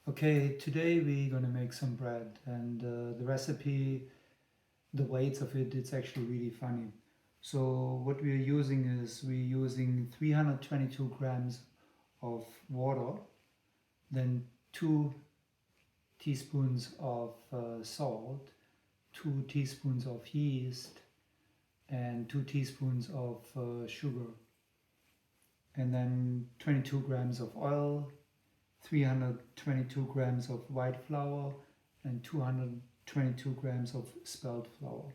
Okay, today we're gonna make some bread, and the recipe, the weights of it, it's actually really funny. So what we're using is we're using 322 grams of water, then 2 teaspoons of salt, 2 teaspoons of yeast, and 2 teaspoons of sugar, and then 22 grams of oil, 322 grams of white flour, and 222 grams of spelt flour.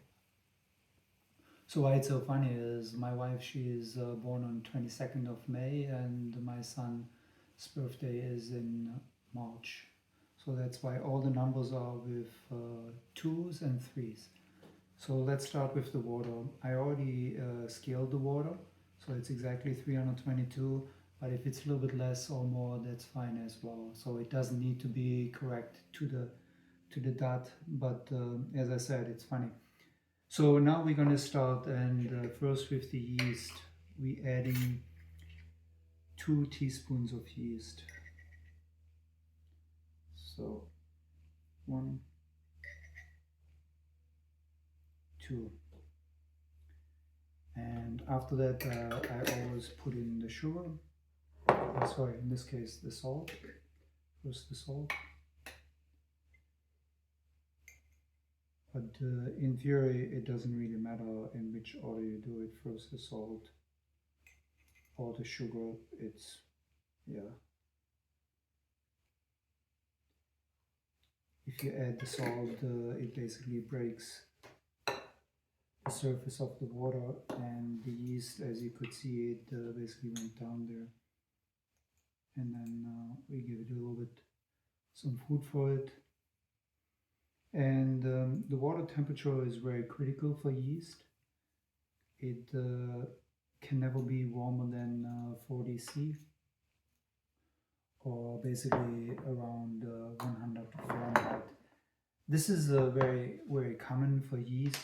So why it's so funny is my wife, she is born on 22nd of May, and my son's birthday is in March. So that's why all the numbers are with twos and threes. So let's start with the water. I already scaled the water, so it's exactly 322, but if it's a little bit less or more, that's fine as well. So it doesn't need to be correct to the dot, but as I said, it's funny. So now we're gonna start, and first with the yeast, we adding 2 teaspoons of yeast. So 1, 2, and after that I always put in the sugar. Sorry, in this case the salt. First the salt. But in theory it doesn't really matter in which order you do it. First the salt or the sugar. It's, yeah. If you add the salt, it basically breaks the surface of the water, and the yeast, as you could see, it basically went down there. And then we give it a little bit some food for it. And the water temperature is very critical for yeast. It can never be warmer than 40 C, or basically around 100 Fahrenheit. This is very, very common for yeast,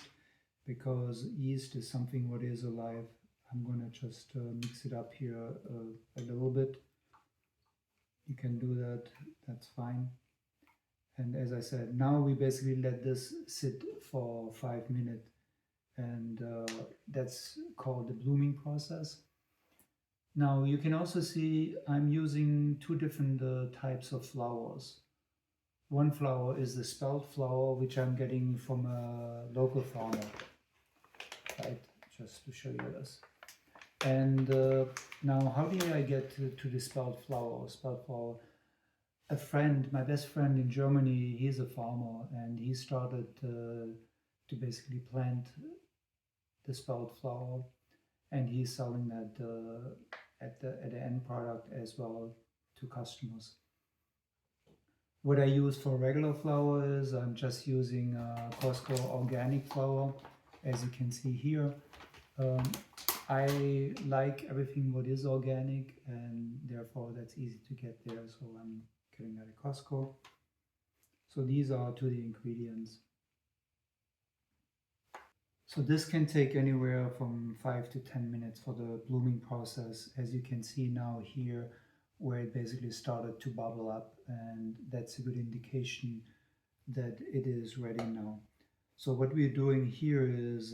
because yeast is something what is alive. I'm gonna just mix it up here a little bit. You can do that, that's fine. And as I said, now we basically let this sit for 5 minutes, and that's called the blooming process. Now you can also see I'm using 2 different types of flours. One flour is the spelt flour, which I'm getting from a local farmer, right? Just to show you this. And now, how do I get to the spelt flour? Spelt flour. A friend, my best friend in Germany, he's a farmer, and he started to basically plant the spelt flour, and he's selling that at the end product as well to customers. What I use for regular flour is I'm just using Costco organic flour, as you can see here. I like everything what is organic, and therefore that's easy to get there, so I'm getting that at Costco. So these are to the ingredients. So this can take anywhere from 5 to 10 minutes for the blooming process, as you can see now here, where it basically started to bubble up, and that's a good indication that it is ready now. So what we're doing here is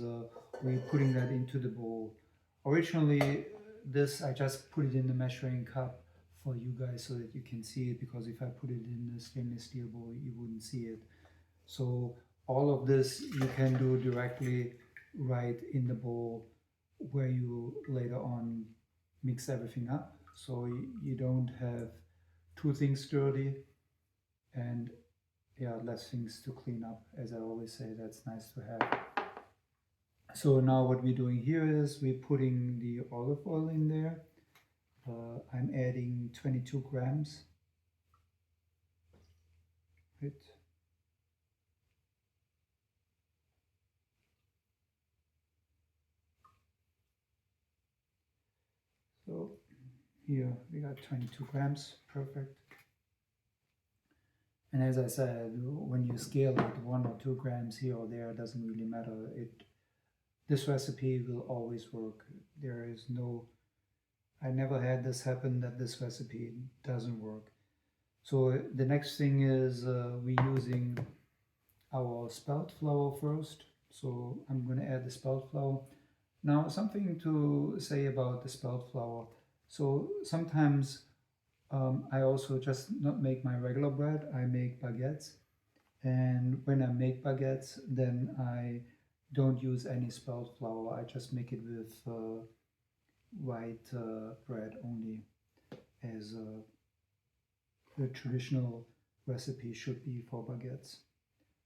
we're putting that into the bowl. Originally, this, I just put it in the measuring cup for you guys so that you can see it, because if I put it in the stainless steel bowl, you wouldn't see it. So all of this you can do directly right in the bowl, where you later on mix everything up, so you don't have two things dirty and, yeah, less things to clean up. As I always say, that's nice to have. So now what we're doing here is we're putting the olive oil in there. I'm adding 22 grams. Right. So here we got 22 grams, perfect. And as I said, when you scale it 1 or 2 grams here or there, it doesn't really matter. This recipe will always work. There is no, I never had this happen that this recipe doesn't work. So the next thing is we're using our spelt flour first. So I'm going to add the spelt flour. Now something to say about the spelt flour. So sometimes I also just not make my regular bread, I make baguettes. And when I make baguettes, then I don't use any spelt flour. I just make it with white bread only, as the traditional recipe should be for baguettes.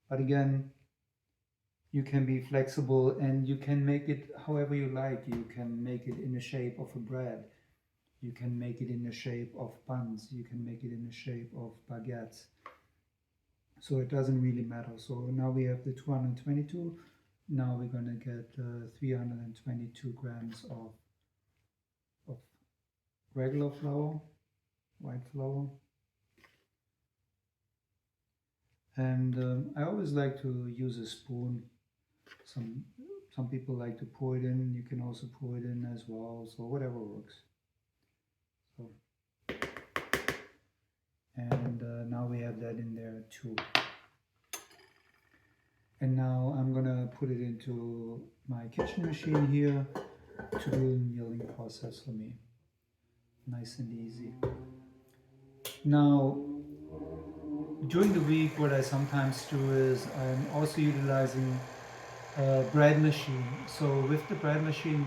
But again, you can be flexible and you can make it however you like. You can make it in the shape of a bread. You can make it in the shape of buns. You can make it in the shape of baguettes. So it doesn't really matter. So now we have the 222. Now we're going to get 322 grams of regular flour, white flour. And I always like to use a spoon. Some people like to pour it in. You can also pour it in as well. So whatever works. So, and now we have that in there too. And now I'm gonna put it into my kitchen machine here to do the kneading process for me. Nice and easy. Now, during the week, what I sometimes do is I'm also utilizing a bread machine. So with the bread machine,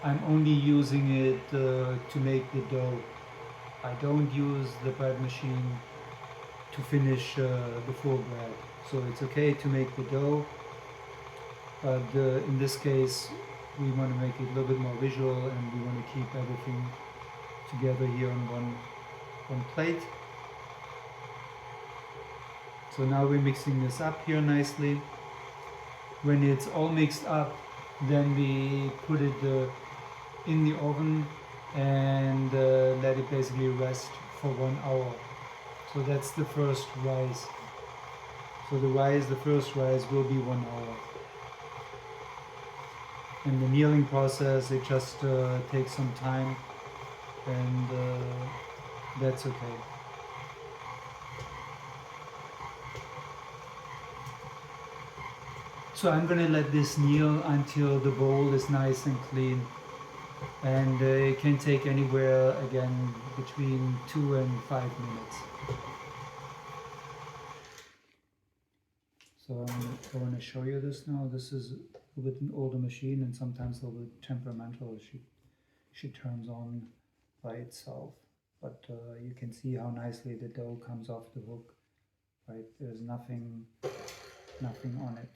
I'm only using it to make the dough. I don't use the bread machine to finish the full bread. So it's okay to make the dough, but in this case, we want to make it a little bit more visual, and we want to keep everything together here on one plate. So now we're mixing this up here nicely. When it's all mixed up, then we put it in the oven and let it basically rest for 1 hour. So that's the first rise. So the first rise will be 1 hour. And the kneading process, it just takes some time, and that's okay. So I'm gonna let this kneel until the bowl is nice and clean, and it can take anywhere again between 2 and 5 minutes. So I want to show you this now. This is a little bit an older machine and sometimes a little bit temperamental. She turns on by itself, but you can see how nicely the dough comes off the hook. Right, there's nothing on it.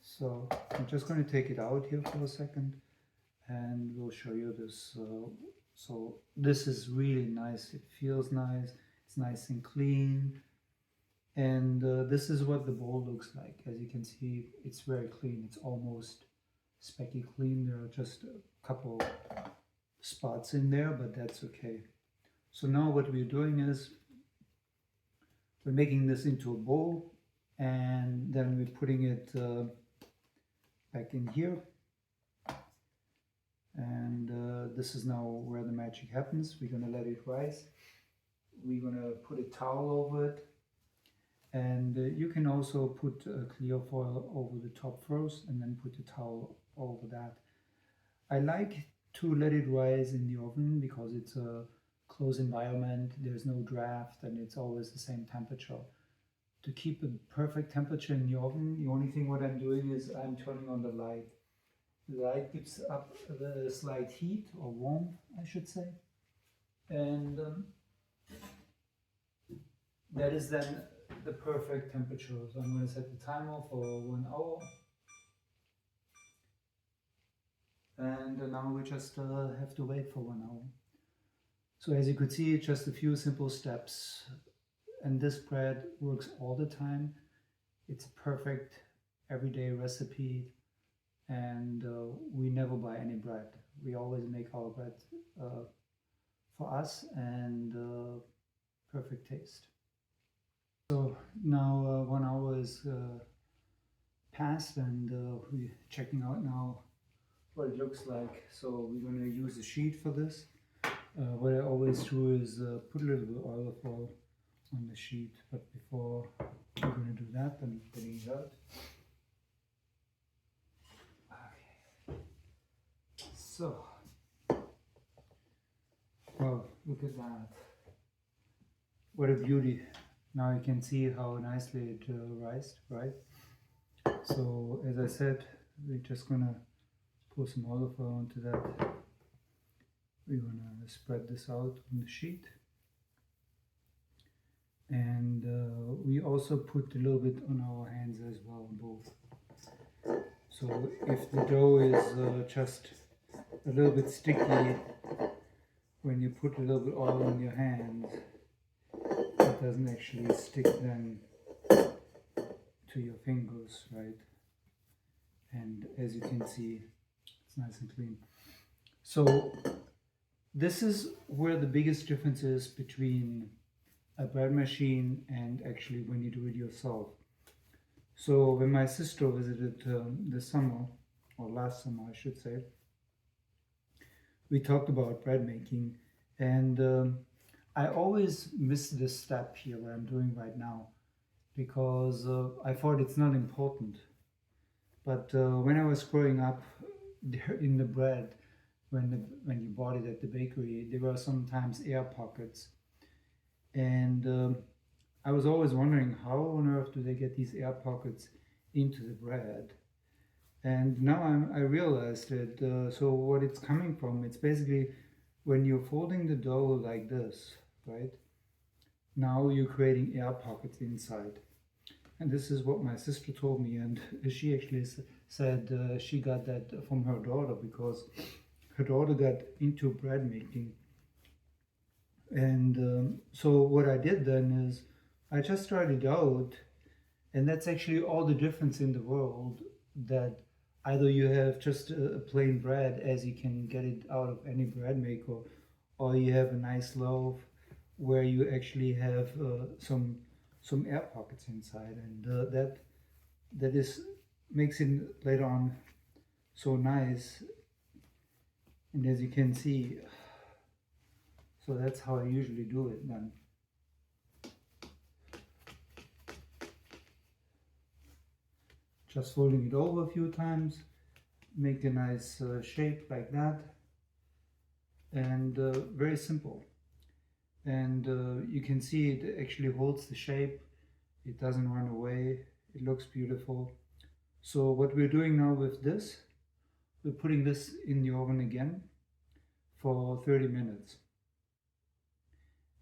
So I'm just going to take it out here for a second, and we'll show you this. So this is really nice. It feels nice. It's nice and clean. And this is what the bowl looks like. As you can see, it's very clean. It's almost specky clean. There are just a couple spots in there, but that's okay. So now what we're doing is we're making this into a bowl, and then we're putting it back in here. And this is now where the magic happens. We're going to let it rise. We're going to put a towel over it. And you can also put clear foil over the top first and then put the towel over that. I like to let it rise in the oven because it's a closed environment, there's no draft, and it's always the same temperature. To keep a perfect temperature in the oven, the only thing what I'm doing is I'm turning on the light. The light gives up the slight heat, or warmth I should say, and that is then the perfect temperature. So I'm going to set the timer for 1 hour, and now we just have to wait for 1 hour. So as you could see, just a few simple steps, and this bread works all the time. It's a perfect everyday recipe, and we never buy any bread. We always make our bread for us, and perfect taste. So now 1 hour is passed, and we're checking out now what it looks like. So we're going to use a sheet for this, What I always do is put a little bit of olive oil on the sheet, but before we're going to do that, I'm getting it out. Okay. So, well, look at that. What a beauty. Now you can see how nicely it rised, right? So, as I said, we're just going to pour some olive oil onto that. We're going to spread this out on the sheet. And we also put a little bit on our hands as well, both. So if the dough is just a little bit sticky, when you put a little bit oil on your hands, it doesn't actually stick then to your fingers, right? And as you can see, it's nice and clean. So this is where the biggest difference is between a bread machine and actually when you do it yourself. So when my sister visited this summer, or last summer I should say, we talked about bread making, and I always miss this step here, what I'm doing right now, because I thought it's not important. But when I was growing up, there in the bread, when you bought it at the bakery, there were sometimes air pockets. And I was always wondering, how on earth do they get these air pockets into the bread? And now I realized that, so what it's coming from, it's basically when you're folding the dough like this, right? Now you're creating air pockets inside. And this is what my sister told me, and she actually said she got that from her daughter, because her daughter got into bread making. And so what I did then is I just started out, and that's actually all the difference in the world, that either you have just a plain bread as you can get it out of any bread maker, or you have a nice loaf where you actually have some air pockets inside, and that is makes it later on so nice. And as you can see, so that's how I usually do it then. Just folding it over a few times, make a nice shape like that, and very simple. And you can see it actually holds the shape, it doesn't run away, it looks beautiful. So what we're doing now with this, we're putting this in the oven again for 30 minutes.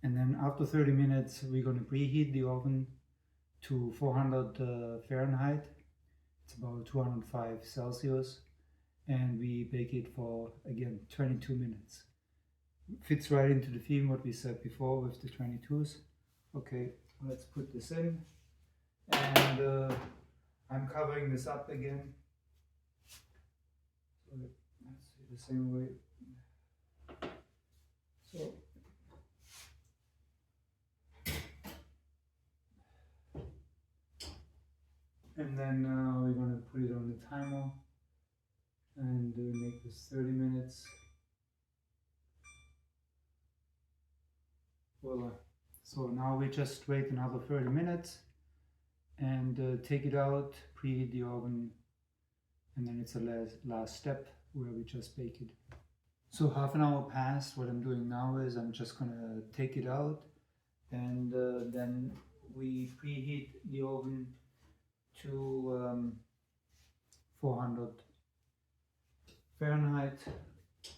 And then after 30 minutes, we're going to preheat the oven to 400 Fahrenheit. It's about 205 Celsius. And we bake it for, again, 22 minutes. Fits right into the theme what we said before with the 22s. Okay, let's put this in. And I'm covering this up again. So let's do the same way. So and then we're going to put it on the timer and make this 30 minutes. Voila. So now we just wait another 30 minutes and take it out, preheat the oven, and then it's a last step where we just bake it. So half an hour passed. What I'm doing now is I'm just going to take it out, and then we preheat the oven to 400 Fahrenheit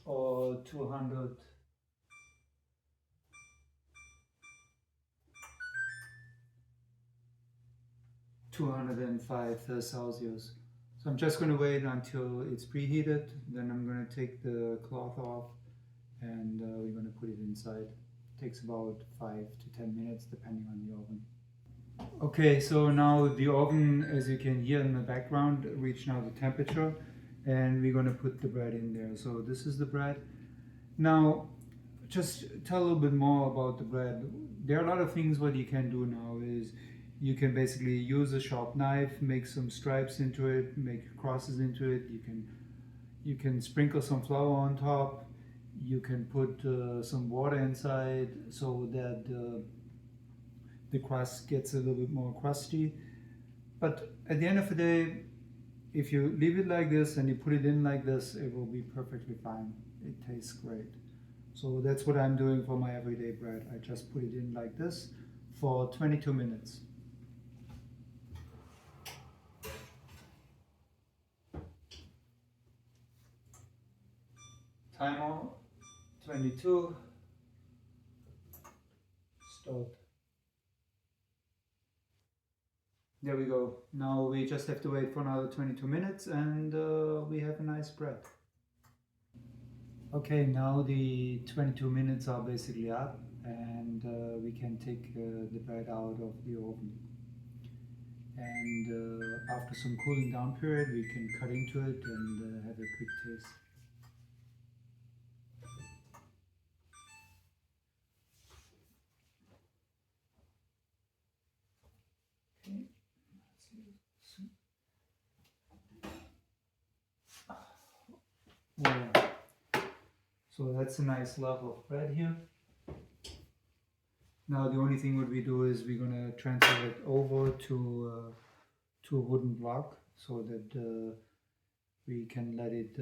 or 205 Celsius. So I'm just going to wait until it's preheated, then I'm going to take the cloth off, and we're going to put it inside. It takes about 5 to 10 minutes depending on the oven. Okay, so now the oven, as you can hear in the background, reached now the temperature, and we're going to put the bread in there. So this is the bread. Now, just tell a little bit more about the bread. There are a lot of things what you can do now is you can basically use a sharp knife, make some stripes into it, make crosses into it. You can sprinkle some flour on top, You can put some water inside so that the crust gets a little bit more crusty. But at the end of the day, if you leave it like this and you put it in like this, it will be perfectly fine. It tastes great. So that's what I'm doing for my everyday bread. I just put it in like this for 22 minutes. Timer 22. Start. There we go. Now we just have to wait for another 22 minutes and we have a nice bread. Okay, now the 22 minutes are basically up and we can take the bread out of the oven. And after some cooling down period, we can cut into it and have a quick taste. Okay, let's see. Yeah. So that's a nice level of bread here. Now the only thing what we do is we're gonna transfer it over to a wooden block so that we can let it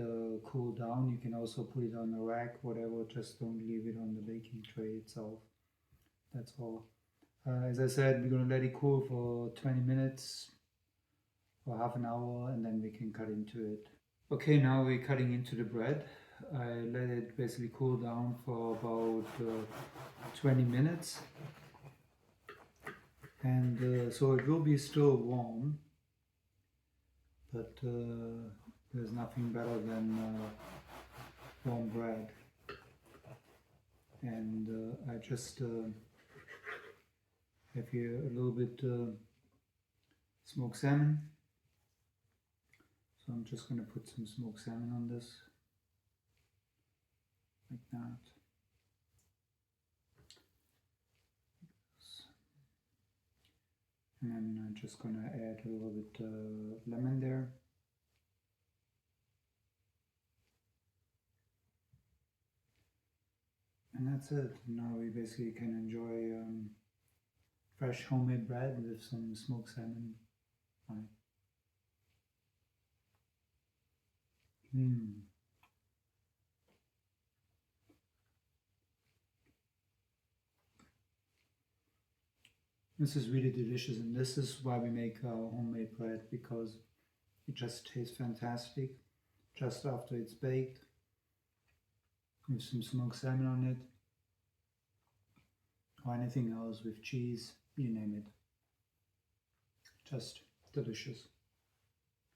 cool down. You can also put it on a rack, whatever, just don't leave it on the baking tray itself. That's all. As I said, we're gonna let it cool for 20 minutes or half an hour and then we can cut into it. Okay, now we're cutting into the bread. I let it basically cool down for about 20 minutes. And so it will be still warm, but there's nothing better than warm bread. And I just have here a little bit smoked salmon. So I'm just going to put some smoked salmon on this, like that. And then I'm just going to add a little bit lemon there. And that's it. Now we basically can enjoy fresh homemade bread with some smoked salmon on it. This is really delicious, and this is why we make homemade bread, because it just tastes fantastic just after it's baked, with some smoked salmon on it, or anything else with cheese, you name it. Just delicious.